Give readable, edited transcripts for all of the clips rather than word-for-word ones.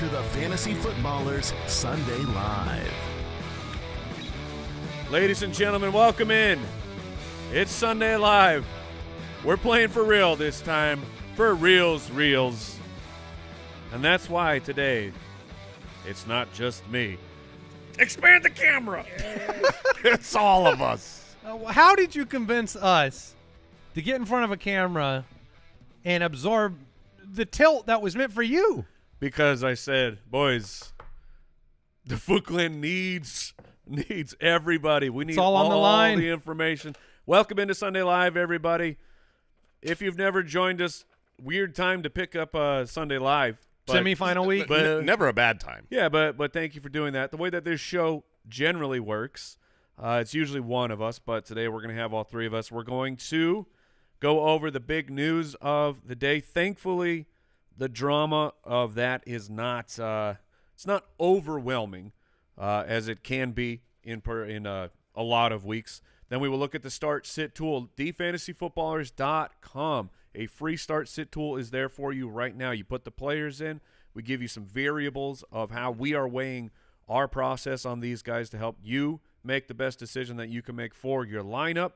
to the Fantasy Footballers Sunday Live. Ladies and gentlemen, welcome in. It's Sunday Live. We're playing for real this time, for reals. And that's why today, it's not just me. Expand the camera. It's all of us. How did you convince us to get in front of a camera and absorb the tilt that was meant for you? Because I said, boys, the Foot Clan needs everybody. We need all on the line. The information. Welcome into Sunday Live, everybody. If you've never joined us, weird time to pick up Sunday Live. Semi-final week. But never a bad time. Yeah, but thank you for doing that. The way that this show generally works, it's usually one of us, but today we're going to have all three of us. We're going to go over the big news of the day. Thankfully, the drama of that is not it's not overwhelming as it can be in a lot of weeks. Then we will look at the start-sit tool, thefantasyfootballers.com. A free start-sit tool is there for you right now. You put the players in. We give you some variables of how we are weighing our process on these guys to help you make the best decision that you can make for your lineup.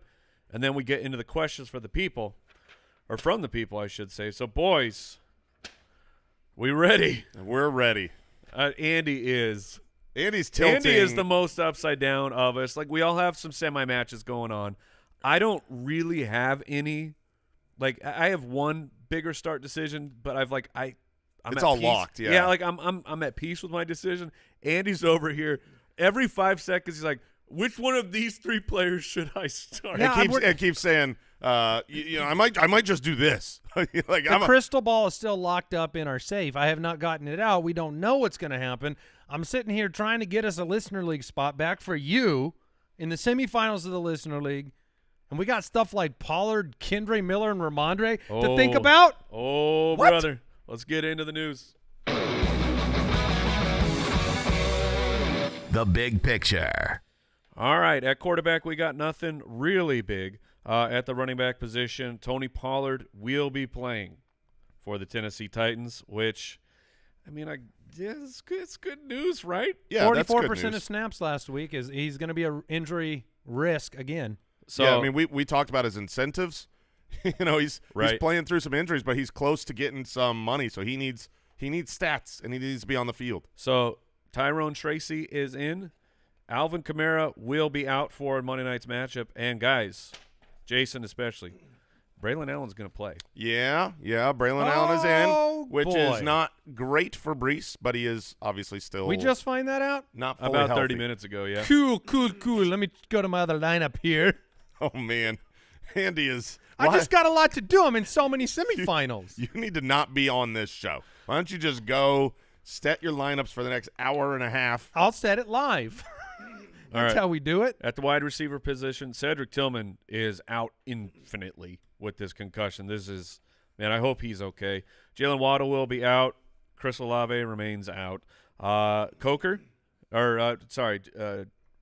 And then we get into the questions for the people, or from the people, I should say. So, boys, we ready? We're ready. Andy's tilting. Andy is the most upside down of us. Like, we all have some semi-matches going on. I don't really have any. Like, I have one bigger start decision, but I'm it's at all peace. locked. Yeah. Yeah, like I'm at peace with my decision. Andy's over here. Every 5 seconds, he's like, which one of these three players should I start? Yeah, It keeps saying, I might just do this. The crystal ball is still locked up in our safe. I have not gotten it out. We don't know what's going to happen. I'm sitting here trying to get us a Listener League spot back for you in the semifinals of the Listener League. And we got stuff like Pollard, Kendre Miller, and Ramondre to think about. Oh, What? brother. Let's get into the news. The big picture. All right, at quarterback, we got nothing really big. At the running back position, Tony Pollard will be playing for the Tennessee Titans, which, it's good news, right? Yeah, 44% of snaps last week. He's going to be an injury risk again. So, yeah, we talked about his incentives. He's playing through some injuries, but he's close to getting some money, so he needs stats, and he needs to be on the field. So Tyrone Tracy is in. Alvin Kamara will be out for Monday night's matchup. And, guys, Jason especially, Braylon Allen's going to play. Yeah, Braylon Allen is in, which boy. is not great for Brees, but he is obviously still We just find that out? not fully About healthy. 30 minutes ago, yeah. Cool. Let me go to my other lineup here. Oh, man. Andy is – I just got a lot to do. I'm in so many semifinals. You need to not be on this show. Why don't you just go set your lineups for the next hour and a half? I'll set it live. That's right. how we do it. At the wide receiver position, Cedric Tillman is out infinitely with this concussion. I hope he's okay. Jalen Waddle will be out. Chris Olave remains out.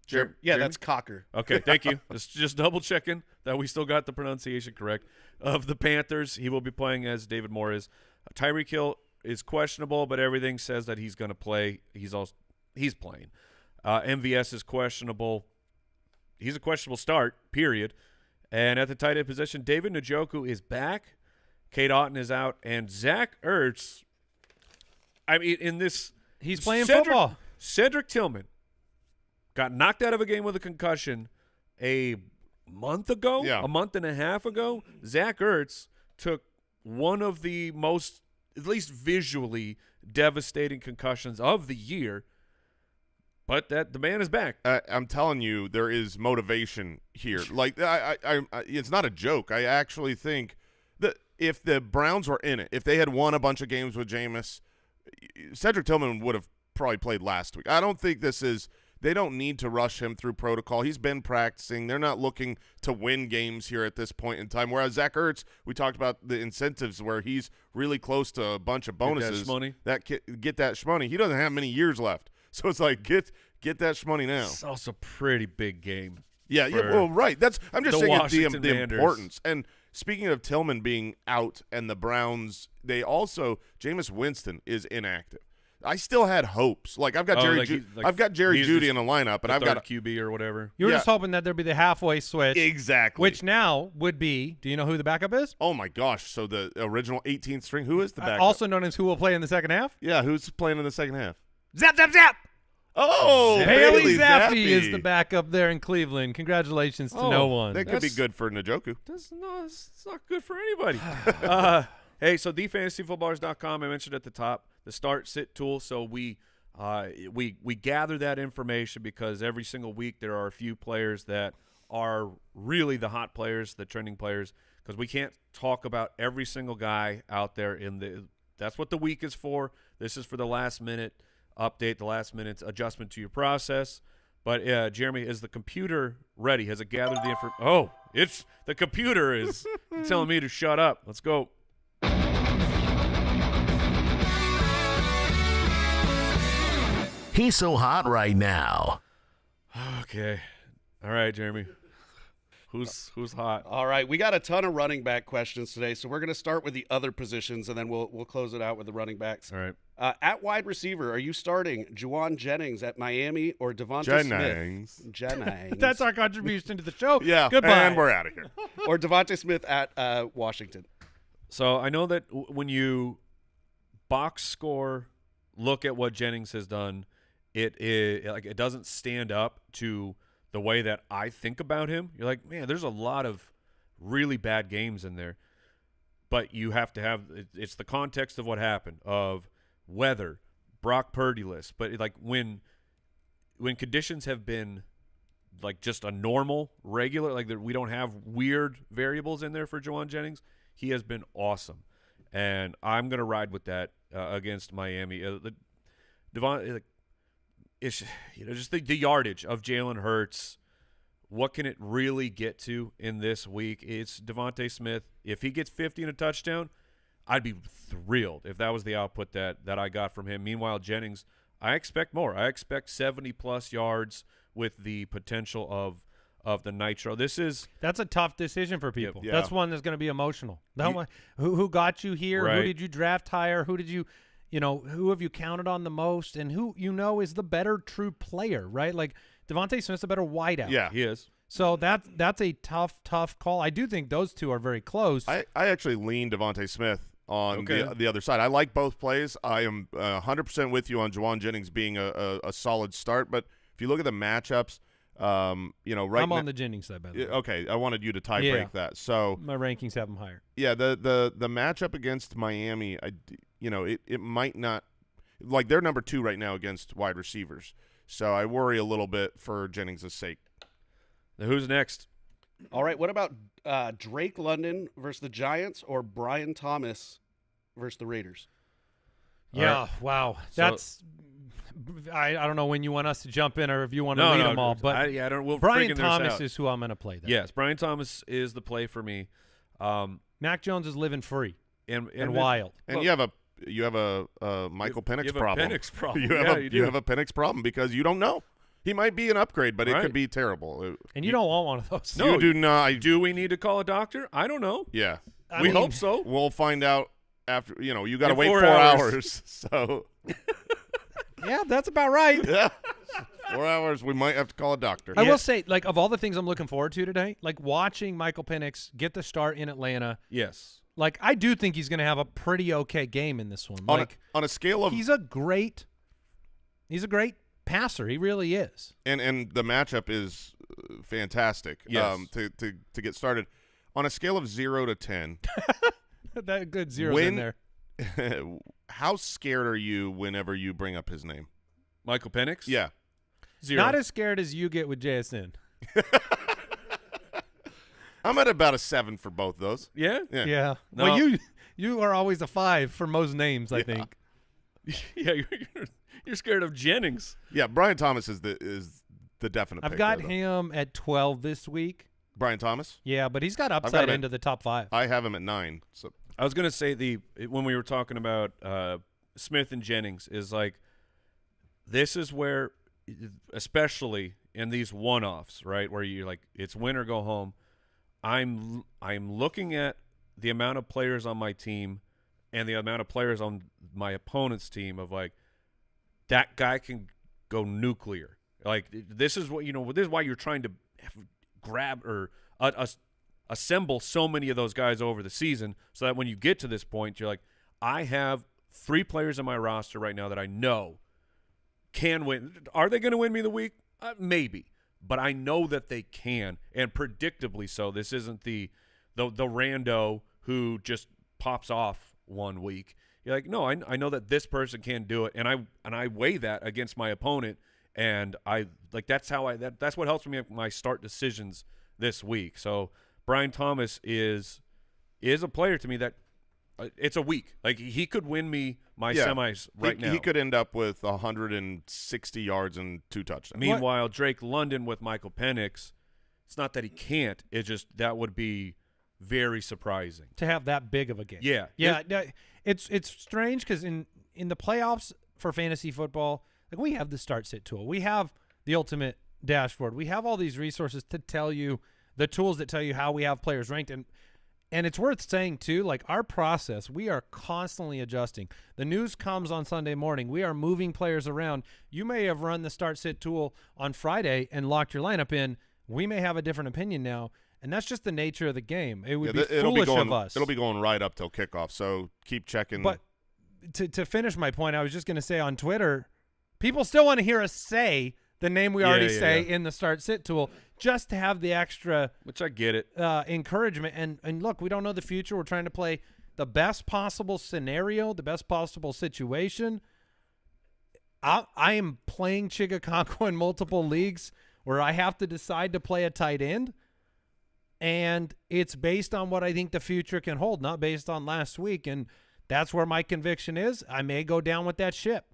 Jeremy? That's Cocker. Okay, thank you. Just double checking that we still got the pronunciation correct. Of the Panthers, he will be playing as David Moore is. Tyreek Hill is questionable, but everything says that he's going to play. He's playing. MVS is questionable. He's a questionable start, period. And at the tight end position, David Njoku is back. Kate Otten is out. And Zach Ertz, He's playing football. Cedric Tillman got knocked out of a game with a concussion a month ago, a month and a half ago. Zach Ertz took one of the most, at least visually, devastating concussions of the year. But the man is back. I'm telling you, there is motivation here. Like, I it's not a joke. I actually think that if the Browns were in it, if they had won a bunch of games with Jameis, Cedric Tillman would have probably played last week. I don't think they don't need to rush him through protocol. He's been practicing. They're not looking to win games here at this point in time. Whereas Zach Ertz, we talked about the incentives where he's really close to a bunch of bonuses. Get that shmoney. He doesn't have many years left. So it's like, get that shmoney now. It's also a pretty big game. Yeah, well, right. I'm just saying the Commanders. importance. And speaking of Tillman being out and the Browns, Jameis Winston is inactive. I still had hopes. Like I've got I've got Jerry he's Jeudy just in the lineup, and the I've got third QB or whatever. You were Yeah. just hoping that there'd be the halfway switch. exactly. Which now would be, do you know who the backup is? Oh my gosh! So the original 18th string. Who is the backup? Also known as who will play in the second half? yeah, who's playing in the second half? Zap, zap, zap! Oh, Bailey Zappi Zappi is the backup there in Cleveland. Congratulations to no one. That could be That's- good for Njoku. It's not good for anybody. Hey, so thefantasyfootballers.com, I mentioned at the top, the start-sit tool. So we gather that information because every single week there are a few players that are really the hot players, the trending players, because we can't talk about every single guy out there in the – that's what the week is for. This is for the last-minute update, the last-minute adjustment to your process. But, Jeremy, is the computer ready? Has it gathered the information? Oh, the computer is telling me to shut up. Let's go. He's so hot right now. Okay. All right, Jeremy. Who's hot? All right, we got a ton of running back questions today, so we're going to start with the other positions, and then we'll close it out with the running backs. All right. At wide receiver, are you starting Juwan Jennings at Miami or Devontae Smith? Jennings. That's our contribution to the show. Yeah, Goodbye. and we're out of here. Or Devontae Smith at Washington. So I know that when you box score, look at what Jennings has done, it doesn't stand up to the way that I think about him. You're like, man, there's a lot of really bad games in there. But you have to have it's the context of what happened, of weather, Brock Purdy list. But like when conditions have been like just a normal, regular, like we don't have weird variables in there for Juwan Jennings, he has been awesome. And I'm going to ride with that against Miami. It's just the yardage of Jalen Hurts. What can it really get to in this week? It's Devontae Smith. If he gets 50 and a touchdown, I'd be thrilled if that was the output that I got from him. Meanwhile, Jennings, I expect more. I expect 70-plus yards with the potential of the Nitro. That's a tough decision for people. Yeah. That's one that's going to be emotional. Who got you here? Right. Who did you draft higher? Who did you who have you counted on the most? And who is the better true player, right? Like Devontae Smith's a better wideout. Yeah. He is. So that's a tough call. I do think those two are very close. I actually lean Devontae Smith on Okay. the other side. I like both plays. I am 100% with you on Juwan Jennings being a solid start. But if you look at the matchups, right I'm on the Jennings side, by the way. Okay, I wanted you to tie Yeah. break that. So My rankings have him higher. yeah, the matchup against Miami, it might not, like they're number 2 right now against wide receivers. So I worry a little bit for Jennings' sake. Now, who's next? All right, what about Drake London versus the Giants or Brian Thomas versus the Raiders? Yeah, wow. So- That's I don't know when you want us to jump in or if you want to lead them all, but I don't. We'll Brian friggin' theirs Thomas out. is who I'm going to play there. Yes, Brian Thomas is the play for me. Mac Jones is living free And and wild. And Well- you have a Michael Penix you have a problem. Penix problem. You have Yeah, a you do. you have a Penix problem because you don't know. He might be an upgrade, but it Right. could be terrible. And you don't want one of those. No, you do not. Do we need to call a doctor? I don't know. Yeah, I we mean, hope so. we'll find out after. You got to In wait 4 4 hours. hours. So Yeah, that's about right. yeah, 4 hours. We might have to call a doctor. I will say, like, of all the things I'm looking forward to today, like watching Michael Penix get the start in Atlanta, Yes. like I do think he's going to have a pretty okay game in this one. on Like a scale of he's a great passer. He really is. and the matchup is fantastic. Yes. To get started, on a scale of 0 to 10, That good zeros in there. how scared are you whenever you bring up his name? Michael Penix? Yeah. 0. Not as scared as you get with JSN. I'm at about a 7 for both those. Yeah? Yeah. Yeah. No. Well, you are always a 5 for most names, I think. Yeah, you're scared of Jennings. Yeah, Brian Thomas is the definite I've pick got there, though. him at 12 this week. Brian Thomas? Yeah, but he's got got upside him at- into the top 5. I have him at 9. So I was going to say when we were talking about Smith and Jennings is like this is where, especially in these one-offs, right, where you're like it's win or go home, I'm looking at the amount of players on my team and the amount of players on my opponent's team of like that guy can go nuclear. Like, this is what, this is why you're trying to grab or assemble so many of those guys over the season, so that when you get to this point, you're like, I have 3 players on my roster right now that I know can win. Are they going to win me the week? Maybe, but I know that they can, and predictably so. This isn't the rando who just pops off one week. You're like, no, I know that this person can do it, and I weigh that against my opponent, and that's what helps me make my start decisions this week. So Brian Thomas is a player to me that it's a week. Like, he could win me my semis now. He could end up with 160 yards and 2 touchdowns. Meanwhile, Drake London with Michael Penix, it's not that he can't. It's just that would be very surprising to have that big of a game. Yeah. It's strange because in the playoffs for fantasy football, like, we have the start sit tool, we have the ultimate dashboard, we have all these resources to tell you the tools that tell you how we have players ranked, and it's worth saying too, like, our process, we are constantly adjusting. The news comes on Sunday morning. We are moving players around. You may have run the start sit tool on Friday and locked your lineup in. We may have a different opinion now. And that's just the nature of the game. It would be foolish of us. It'll be going right up till kickoff, so keep checking. But to finish my point, I was just going to say on Twitter, people still want to hear us say the name we already say in the start-sit tool, just to have the extra, which I get it, encouragement. And look, we don't know the future. We're trying to play the best possible scenario, the best possible situation. I am playing Chigaconko in multiple leagues where I have to decide to play a tight end. And it's based on what I think the future can hold, not based on last week. And that's where my conviction is. I may go down with that ship.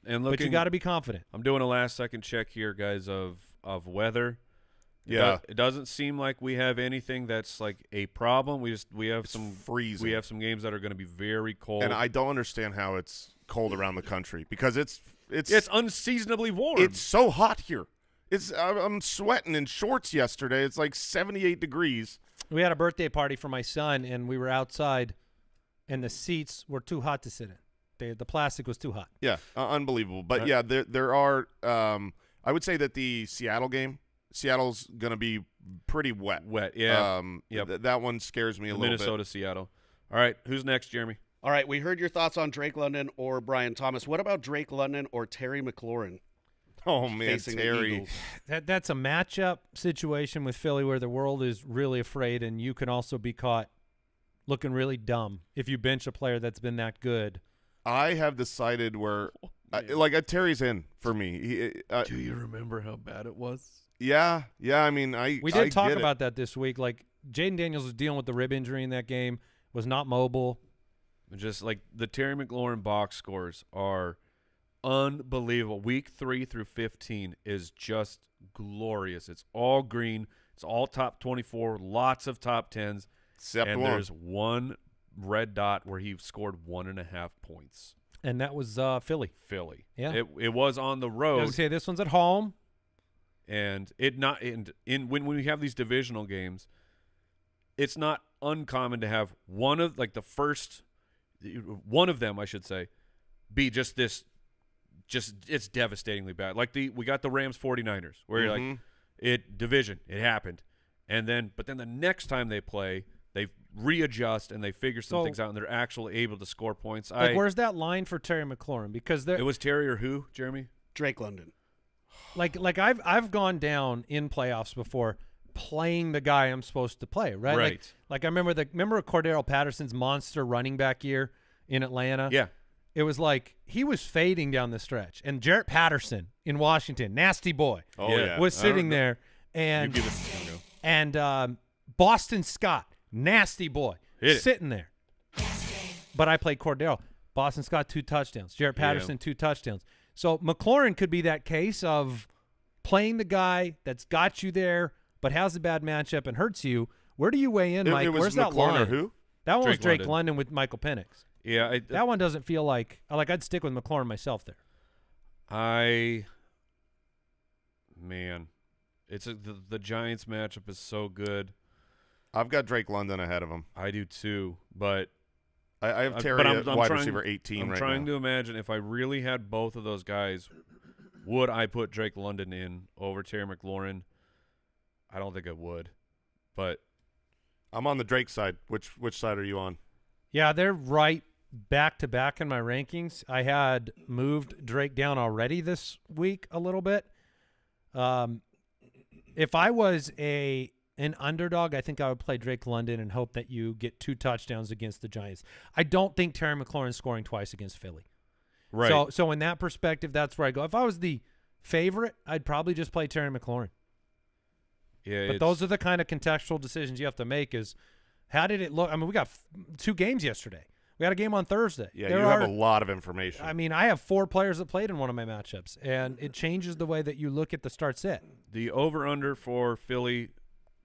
But you got to be confident. I'm doing a last-second check here, guys, of weather. Yeah, it doesn't seem like we have anything that's like a problem. We have it's some freezing. We have some games that are going to be very cold. And I don't understand how it's cold around the country, because it's unseasonably warm. It's so hot here. I'm sweating in shorts yesterday. It's like 78 degrees. We had a birthday party for my son, and we were outside, and the seats were too hot to sit in. The plastic was too hot. Yeah, unbelievable. But, yeah, there are I would say that the Seattle's going to be pretty wet. Yeah. That one scares me a little bit. Minnesota, Seattle. All right, who's next, Jeremy? All right, we heard your thoughts on Drake London or Brian Thomas. What about Drake London or Terry McLaurin? Oh, man, facing the Terry. Eagles? That's a matchup situation with Philly where the world is really afraid, and you can also be caught looking really dumb if you bench a player that's been that good. I have decided where Terry's in for me. Do you remember how bad it was? Yeah. I mean, we did talk about that this week. Like, Jaden Daniels was dealing with the rib injury in that game, was not mobile. Just like the Terry McLaurin box scores are unbelievable. Week 3 through 15 is just glorious. It's all green. It's all top 24. Lots of top 10s. Except and one. There's one red dot where he scored 1.5 points. And that was Philly. Yeah. It was on the road. I was gonna say this one's at home. And when we have these divisional games, it's not uncommon to have one of them, I should say, be just it's devastatingly bad. Like we got the Rams 49ers where you're like, it happened. But then the next time they play, they readjust and they figure some things out, and they're actually able to score points. Like, where's that line for Terry McLaurin? Because it was Terry or who, Jeremy? Drake London. Like I've gone down in playoffs before playing the guy I'm supposed to play, right? Right. Like I remember Cordero Patterson's monster running back year in Atlanta. Yeah. It was like he was fading down the stretch, and Jarrett Patterson in Washington, nasty boy, was sitting there, and Boston Scott, nasty boy, sitting there. But I played Cordero. Boston Scott 2 touchdowns. Jarrett Patterson 2 touchdowns. So McLaurin could be that case of playing the guy that's got you there, but has a bad matchup and hurts you. Where do you weigh in, Mike? Where's that line? Or who? That one was Drake London with Michael Penix. Yeah, that one doesn't feel like I'd stick with McLaurin myself there. It's the Giants matchup is so good. I've got Drake London ahead of him. I do too, but I have Terry but at I'm wide trying, receiver 18 I'm right trying now. to imagine if I really had both of those guys, would I put Drake London in over Terry McLaurin? I don't think I would, but I'm on the Drake side. Which side are you on? Yeah, they're right back-to-back in my rankings. I had moved Drake down already this week a little bit. If I was an underdog, I think I would play Drake London and hope that you get 2 touchdowns against the Giants. I don't think Terry McLaurin's scoring twice against Philly. right. So in that perspective, that's where I go. If I was the favorite, I'd probably just play Terry McLaurin. Yeah, But those are the kind of contextual decisions you have to make is how did it look? I mean, we got 2 games yesterday. We had a game on Thursday. Yeah, There you have are- a lot of information. I mean, I have 4 players that played in one of my matchups, and it changes the way that you look at the start set. The over-under for Philly,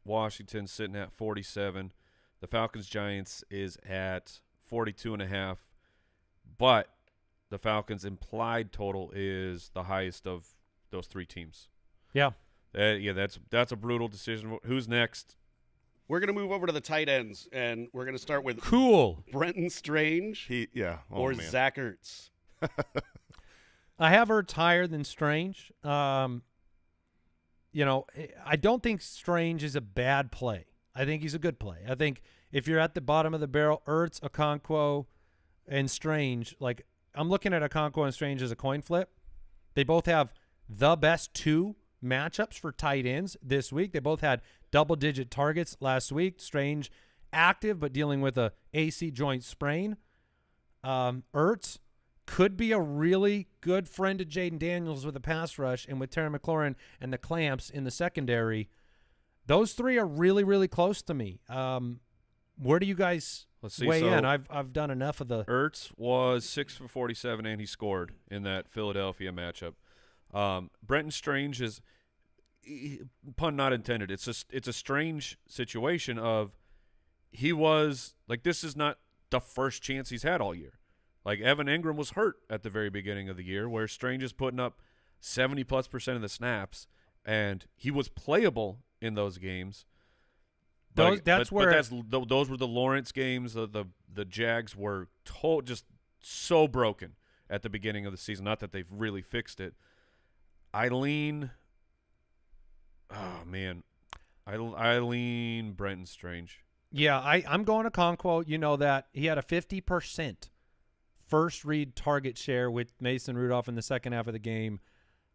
Washington sitting at 47. The Falcons-Giants is at 42.5. But the Falcons' implied total is the highest of those 3 teams. Yeah. That's a brutal decision. Who's next? We're going to move over to the tight ends, and we're going to start with Cool. Brenton Strange Oh, or man. Zach Ertz. I have Ertz higher than Strange. You know, I don't think Strange is a bad play. I think he's a good play. I think if you're at the bottom of the barrel, Ertz, Okonkwo, and Strange, like I'm looking at Okonkwo and Strange as a coin flip. They both have the best 2 matchups for tight ends this week. They both had double-digit targets last week. Strange active but dealing with a AC joint sprain. Ertz could be a really good friend to Jaden Daniels with a pass rush, and with Terry McLaurin and the clamps in the secondary, those 3 are really, really close to me. Where do you guys Let's see. weigh So in? I've done enough of the Ertz was 6 for 47, and he scored in that Philadelphia matchup. Brenton Strange is, pun not intended, it's a strange situation of he was like, this is not the first chance he's had all year. Like Evan Ingram was hurt at the very beginning of the year, where Strange is putting up 70+% of the snaps, and he was playable in those games. Those- But that's where- those were the Lawrence games. The Jags were just so broken at the beginning of the season. Not that they've really fixed it. I lean Brenton Strange. Yeah, I'm going to Okonkwo. You know that he had a 50% first read target share with Mason Rudolph in the second half of the game.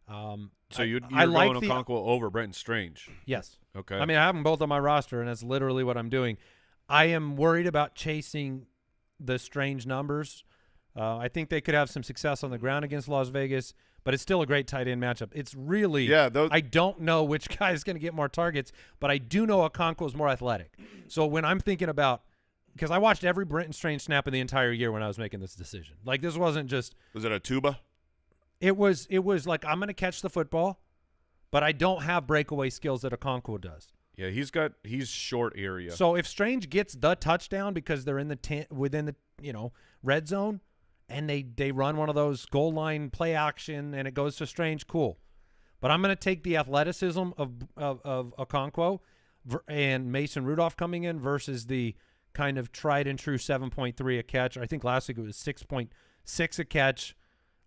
So you're like going Okonkwo over Brenton Strange. Yes. Okay. I mean, I have them both on my roster, and that's literally what I'm doing. I am worried about chasing the Strange numbers. I think they could have some success on the ground against Las Vegas, but it's still a great tight end matchup. It's really I don't know which guy is going to get more targets, but I do know Okonkwo is more athletic. So when I'm thinking about – because I watched every Brenton Strange snap in the entire year when I was making this decision. Like, this wasn't just – Was it a tuba? It was like, I'm going to catch the football, but I don't have breakaway skills that Okonkwo does. Yeah, he's short area. So if Strange gets the touchdown because they're in the within the red zone, and they run one of those goal line play action and it goes to Strange, cool. But I'm going to take the athleticism of Okonkwo and Mason Rudolph coming in versus the kind of tried and true 7.3 a catch. I think last week it was 6.6 a catch.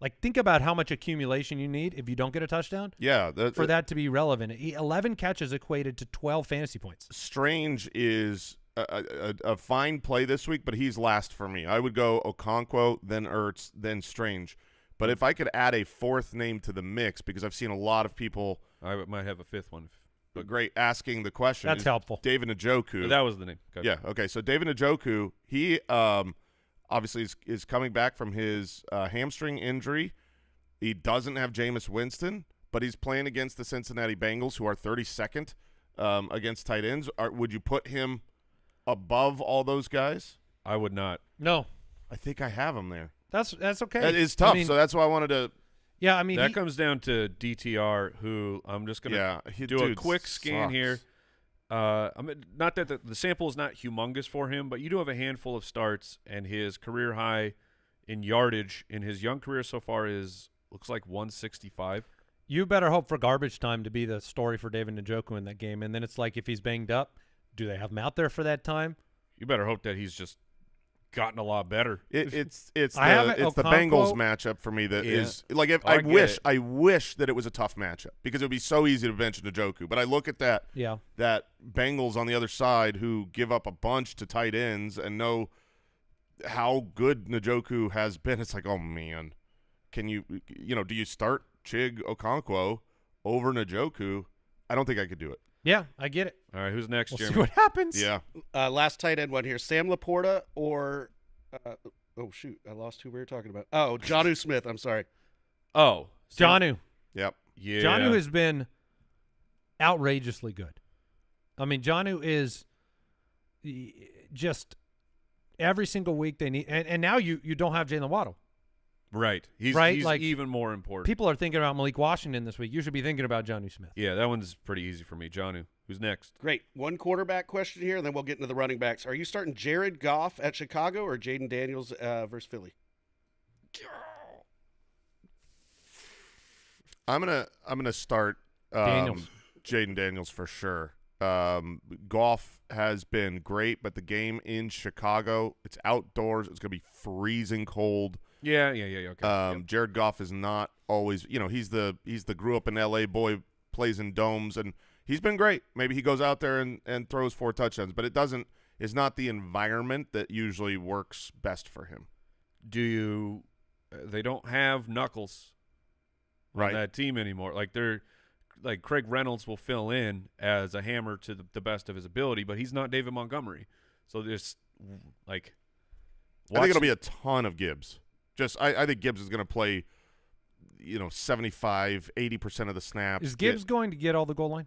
Like, think about how much accumulation you need if you don't get a touchdown. Yeah, for that to be relevant. 11 catches equated to 12 fantasy points. Strange is a fine play this week, but he's last for me. I would go Okonkwo, then Ertz, then Strange. But if I could add a 4th name to the mix, because I've seen a lot of people I might have a 5th one. but great asking the question. That's helpful. David Njoku. That was the name. Okay. Yeah, okay. So David Njoku, he obviously is coming back from his hamstring injury. He doesn't have Jameis Winston, but he's playing against the Cincinnati Bengals, who are 32nd against tight ends. Would you put him above all those guys? I would not. No, I think I have him there. that's okay. That is tough, I mean, so that's why I wanted to yeah, I mean, That comes down to DTR, who I'm just going to do a dude quick scan sucks. here. I mean, not that the sample is not humongous for him, but you do have a handful of starts, and his career high in yardage in his young career so far looks like 165. you better hope for garbage time to be the story for David Njoku in that game. And then it's like, if he's banged up, do they have him out there for that time? You better hope that he's just gotten a lot better. It's the Okonkwo- Bengals matchup for me that Yeah. is like if I get it. I wish that it was a tough matchup because it would be so easy to bench Njoku. But I look at that Bengals on the other side who give up a bunch to tight ends and know how good Njoku has been. It's like, oh man, can you do you start Chig Okonkwo over Njoku? I don't think I could do it. Yeah, I get it. All right, who's next, We'll Jeremy? see what happens. Yeah. Last tight end one here. Sam Laporta or oh shoot, I lost who we were talking about. Oh, Jonnu Smith. I'm sorry. Oh, Jonnu. Yep. Yeah. Jonnu has been outrageously good. I mean, Jonnu is just every single week they need, and now you don't have Jalen Waddle. Right. He's Like, even more important. People are thinking about Malik Washington this week. You should be thinking about Jonnu Smith. Yeah, that one's pretty easy for me. Jonnu. Who's next? Great. One quarterback question here, and then we'll get into the running backs. Are you starting Jared Goff at Chicago or Jaden Daniels versus Philly? I'm gonna start Daniels. Jaden Daniels for sure. Goff has been great, but the game in Chicago, it's outdoors. It's gonna be freezing cold. Yeah. Okay. Yep. Jared Goff is not always, he's the grew up in L.A. boy, plays in domes, and he's been great. Maybe he goes out there and throws 4 touchdowns, but it's not the environment that usually works best for him. They don't have Knuckles Right. on that team anymore. Like Craig Reynolds will fill in as a hammer to the best of his ability, but he's not David Montgomery. So there's I think it'll be a ton of Gibbs. I think Gibbs is going to play, 75, 80% of the snaps. Is Gibbs going to get all the goal line?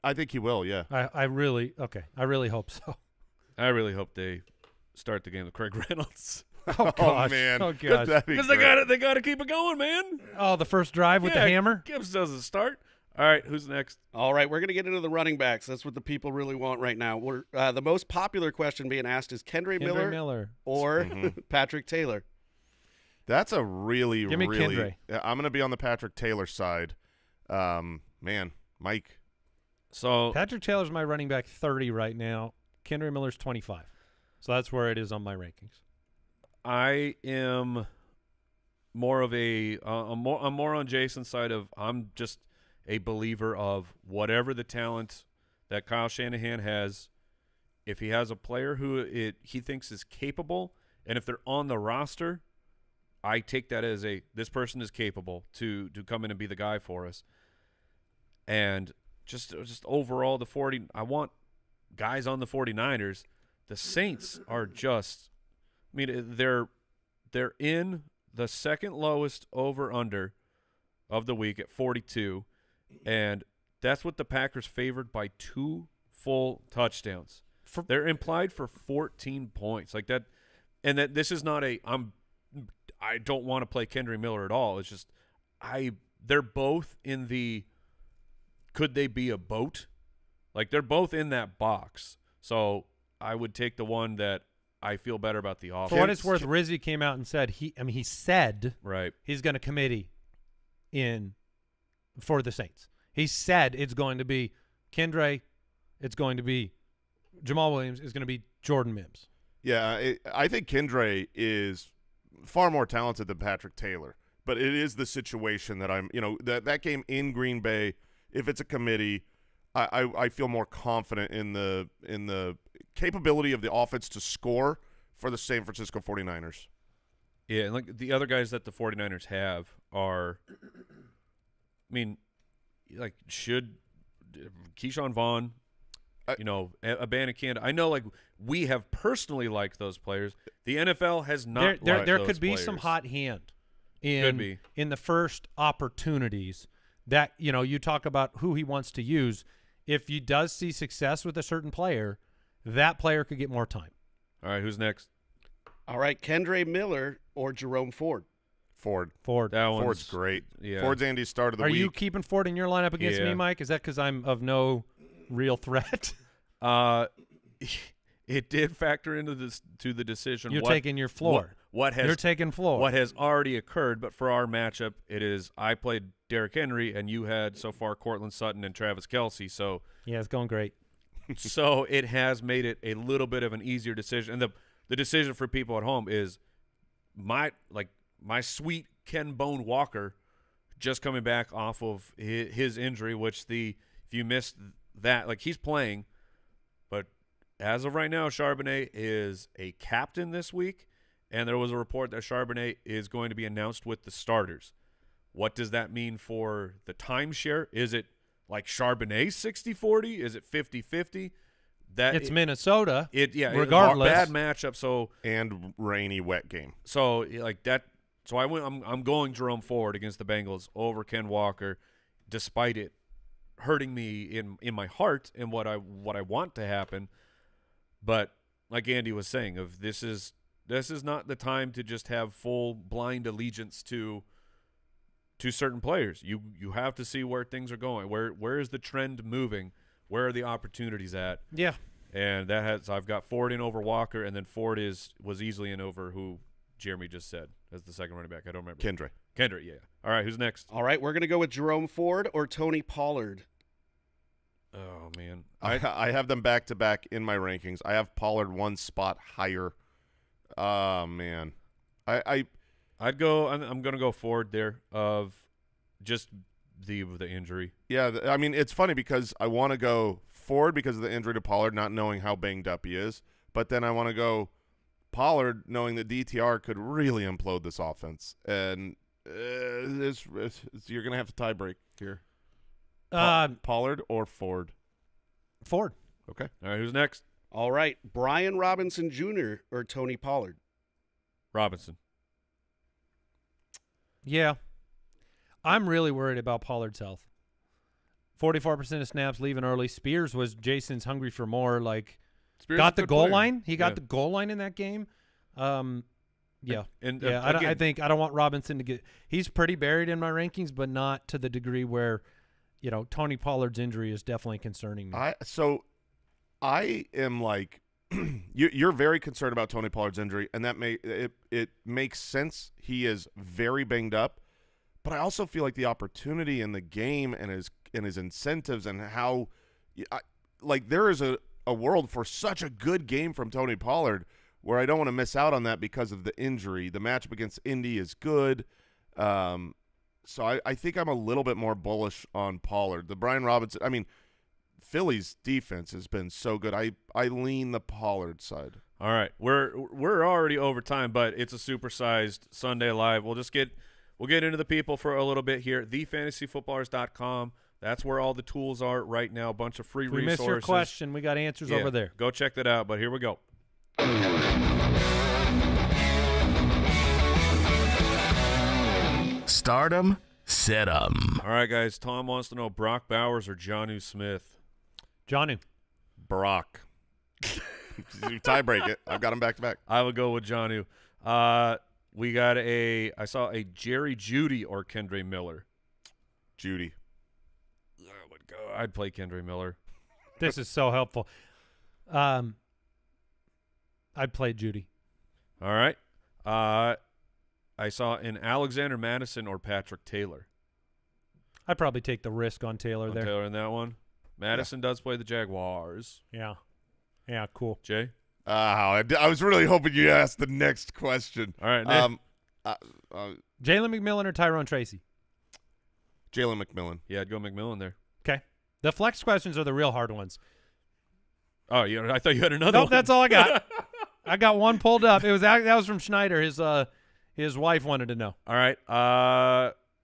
I think he will, yeah. I really hope so. I really hope they start the game with Craig Reynolds. Oh gosh. man. Oh gosh. That'd be Because great. they got to keep it going, man. Oh, the first drive with the hammer. Gibbs doesn't start. All right, who's next? All right, we're going to get into the running backs. That's what the people really want right now. We're the most popular question being asked is Kendre Miller or Patrick Taylor. That's a really, Give me really Kendre. I'm going to be on the Patrick Taylor side. Man, Mike. So Patrick Taylor's my running back 30 right now. Kendre Miller's 25. So that's where it is on my rankings. I am more of I'm more on Jason's side of I'm just a believer of whatever the talent that Kyle Shanahan has. If he has a player who he thinks is capable, and if they're on the roster, I take that as this person is capable to come in and be the guy for us. And just overall I want guys on the 49ers. The Saints are just they're in the second lowest over-under of the week at 42, and that's what the Packers favored by 2 full touchdowns. They're implied for 14 points like that, and that this is not I don't want to play Kendre Miller at all. It's just they're both in the could they be a boat? Like they're both in that box. So I would take the one that I feel better about the offense. For what it's worth, Rizzi came out and said he said right. he's going to committee in for the Saints. He said it's going to be Kendre, it's going to be Jamal Williams, it's going to be Jordan Mims. Yeah, I think Kendre is far more talented than Patrick Taylor, but it is the situation that I'm, that game in Green Bay, if it's a committee, I feel more confident in the capability of the offense to score for the San Francisco 49ers. Yeah, and like the other guys that the 49ers have are should Keyshawn Vaughn, Abanikanda. I know we have personally liked those players. The NFL has not liked there those could be players. some hot hand Could be. in the first opportunities that you talk about who he wants to use. If he does see success with a certain player, that player could get more time. All right, who's next? All right, Kendre Miller or Jerome Ford? Ford. That one's Ford's great. Yeah. Ford's Andy's start of the Are week. you keeping Ford in your lineup against me, Yeah. Mike? Is that because I'm of no real threat? It did factor into the decision. You're taking your floor. You're taking floor. What has already occurred, but for our matchup, it is I played Derrick Henry, and you had so far Cortland Sutton and Travis Kelce. So Yeah, it's going great. so it has made it a little bit of an easier decision. And the decision for people at home is my sweet Ken Bone Walker just coming back off of his injury, which if you missed that, like, he's playing, but as of right now, Charbonnet is a captain this week, and there was a report that Charbonnet is going to be announced with the starters. What does that mean for the timeshare? Is it like Charbonnet 60-40? Is it 50-50? It's Minnesota. Regardless, bad matchup. And rainy, wet game. So like that. So I'm going Jerome Ford against the Bengals over Ken Walker, despite it hurting me in my heart and what I want to happen. But like Andy was saying, this is not the time to just have full blind allegiance to certain players. You have to see where things are going. Where is the trend moving? Where are the opportunities at? Yeah. And I've got Ford in over Walker, and then Ford was easily in over who Jeremy just said as the second running back. I don't remember. Kendra, yeah. All right, who's next? All right, we're going to go with Jerome Ford or Tony Pollard. Oh, man. I have them back-to-back in my rankings. I have Pollard one spot higher. Oh, man. I'd go – I'm going to go Ford there of just the injury. Yeah, I mean, it's funny because I want to go Ford because of the injury to Pollard, not knowing how banged up he is. But then I want to go Pollard knowing that DTR could really implode this offense. And you're going to have to tie break here. Pollard or Ford? Ford. Okay. All right, who's next? All right, Brian Robinson Jr. or Tony Pollard? Robinson. Yeah. I'm really worried about Pollard's health. 44% of snaps leaving early. Spears was Jason's hungry for more. Like, Spears got the goal player. line. He got the goal line in that game. Yeah. I think I don't want Robinson to get – he's pretty buried in my rankings, but not to the degree where, Tony Pollard's injury is definitely concerning me. I am like you're very concerned about Tony Pollard's injury, and that it makes sense. He is very banged up, but I also feel like the opportunity in the game and his incentives and how there is a world for such a good game from Tony Pollard where I don't want to miss out on that because of the injury. The matchup against Indy is good. So I think I'm a little bit more bullish on Pollard. The Brian Robinson, I mean, Philly's defense has been so good. I lean the Pollard side. All right, we're already over time, but it's a supersized Sunday Live. We'll get into the people for a little bit here. TheFantasyFootballers.com. That's where all the tools are right now. A bunch of free resources. We missed your question. We got answers over there. Go check that out. But here we go. Stardom, set 'em. All right, guys. Tom wants to know Brock Bowers or Jonnu Smith. Jonnu. Brock. You tie break it. I've got him back to back. I would go with Jonnu. We got I saw a Jerry Jeudy or Kendre Miller. Jeudy. I'd play Kendre Miller. This is so helpful. I'd play Jeudy. All right. I saw an Alexander Madison or Patrick Taylor. I'd probably take the risk on Taylor there. Taylor in that one. Madison does play the Jaguars. Yeah. Yeah, cool. Jay? I was really hoping you asked the next question. All right, Nick. Jalen McMillan or Tyrone Tracy? Jalen McMillan. Yeah, I'd go McMillan there. Okay. The flex questions are the real hard ones. Oh, I thought you had another one. Nope, that's all I got. I got one pulled up. That was from Schneider. His wife wanted to know. All right.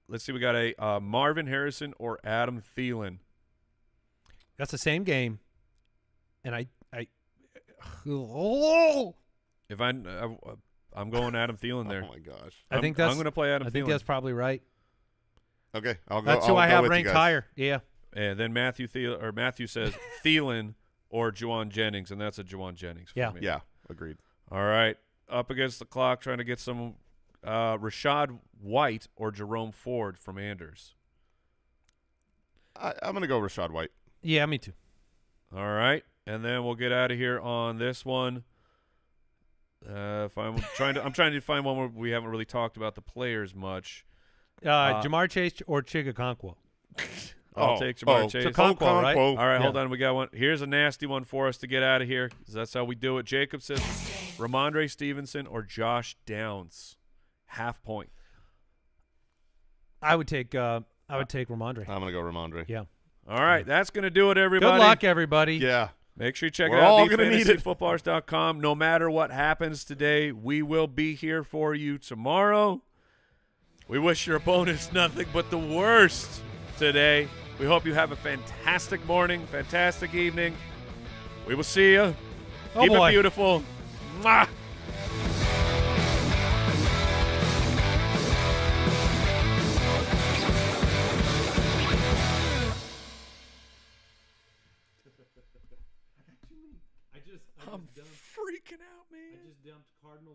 Let's see. We got a Marvin Harrison or Adam Thielen. That's the same game. And If I'm going Adam Thielen there. Oh my gosh. I'm going to play Adam Thielen. I think that's probably right. Okay, I'll go. That's who I have ranked higher. Yeah. And then Matthew says Thielen or Juwan Jennings, and that's a Juwan Jennings for me. Yeah, agreed. All right. Up against the clock, trying to get some Rashad White or Jerome Ford from Anders. I'm going to go Rashad White. Yeah, me too. All right. And then we'll get out of here on this one. I'm trying to find one where we haven't really talked about the players much. Jamar Chase or Chigakonkwo? I'll take Jamar Chase. Okonkwo, right? All right, hold on. We got one. Here's a nasty one for us to get out of here. That's how we do it. Jacob says Ramondre Stevenson or Josh Downs. Half point. I would take Ramondre. I'm gonna go Ramondre. Yeah. All right, that's going to do it, everybody. Good luck, everybody. Yeah. Make sure you check We're it out, all gonna need it. thefantasyfootballers.com. No matter what happens today, we will be here for you tomorrow. We wish your opponents nothing but the worst today. We hope you have a fantastic morning, fantastic evening. We will see you. Keep it beautiful. Mwah! I'm freaking out, man. I just dumped Cardinals.